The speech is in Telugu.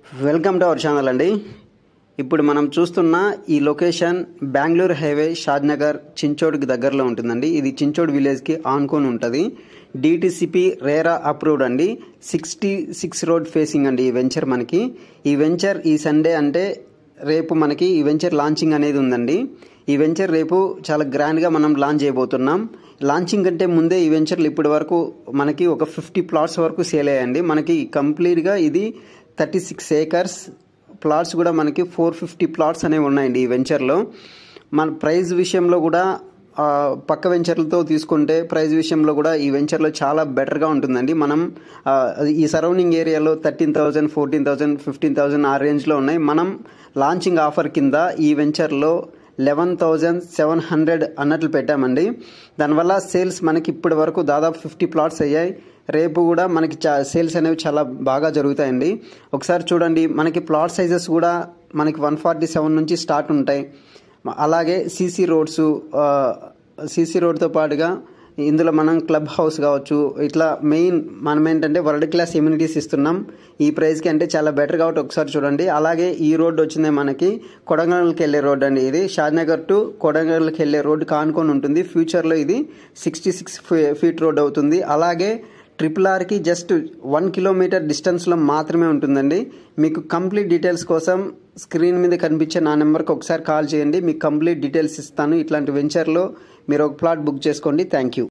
వెల్కమ్ టు అవర్ ఛానల్ అండి. ఇప్పుడు మనం చూస్తున్న ఈ లొకేషన్ బెంగళూరు హైవే షాద్నగర్ చించోడ్కి దగ్గరలో ఉంటుందండి. ఇది చించోడ్ విలేజ్కి ఆనుకొని ఉంటుంది. డిటిసిపి రేరా అప్రూవ్డ్ అండి. 66 రోడ్ ఫేసింగ్ అండి ఈ వెంచర్. మనకి ఈ వెంచర్ ఈ సండే అంటే రేపు మనకి ఈ వెంచర్ లాంచింగ్ అనేది ఉందండి. ఈ వెంచర్ రేపు చాలా గ్రాండ్గా మనం లాంచ్ చేయబోతున్నాం. లాంచింగ్ కంటే ముందే ఈ వెంచర్లు ఇప్పటి వరకు మనకి ఒక 50 ప్లాట్స్ వరకు సేల్ అయ్యాయండి. మనకి కంప్లీట్గా ఇది 36 ఏకర్స్ ప్లాట్స్ కూడా మనకి 450 ప్లాట్స్ అనేవి ఉన్నాయండి ఈ వెంచర్లో. మన ప్రైస్ విషయంలో కూడా పక్క వెంచర్లతో తీసుకుంటే ప్రైస్ విషయంలో కూడా ఈ వెంచర్లో చాలా బెటర్గా ఉంటుందండి. మనం ఈ సరౌండింగ్ ఏరియాలో 13,000, 14,000, 15,000 ఆ రేంజ్లో ఉన్నాయి. మనం లాంచింగ్ ఆఫర్ కింద ఈ వెంచర్లో 11,700 అన్నట్లు పెట్టామండి. దానివల్ల సేల్స్ మనకి ఇప్పటి వరకు దాదాపు 50 ప్లాట్స్ అయ్యాయి. రేపు కూడా మనకి సేల్స్ అనేవి చాలా బాగా జరుగుతాయండి. ఒకసారి చూడండి, మనకి ప్లాట్ సైజెస్ కూడా మనకి 147 నుంచి స్టార్ట్ ఉంటాయి. అలాగే సీసీ రోడ్తో పాటుగా ఇందులో మనం క్లబ్ హౌస్ కావచ్చు, ఇట్లా మనం ఏంటంటే వరల్డ్ క్లాస్ ఎమ్యూనిటీస్ ఇస్తున్నాం ఈ ప్రైస్కి. అంటే చాలా బెటర్ కాబట్టి ఒకసారి చూడండి. అలాగే ఈ రోడ్డు వచ్చింది మనకి కొడంగల్కి వెళ్ళే రోడ్ అండి. ఇది షాద్నగర్ టు కొడంగల్కి వెళ్ళే రోడ్డు కానుకొని ఉంటుంది. ఫ్యూచర్లో ఇది 66 ఫీట్ రోడ్ అవుతుంది. అలాగే RRRకి జస్ట్ 1 కిలోమీటర్ డిస్టెన్స్లో మాత్రమే ఉంటుందండి. మీకు కంప్లీట్ డీటెయిల్స్ కోసం స్క్రీన్ మీద కనిపించే నా నెంబర్కి ఒకసారి కాల్ చేయండి. మీకు కంప్లీట్ డీటెయిల్స్ ఇస్తాను. ఇట్లాంటి వెంచర్లో మీరు ఒక ప్లాట్ బుక్ చేసుకోండి. Thank you.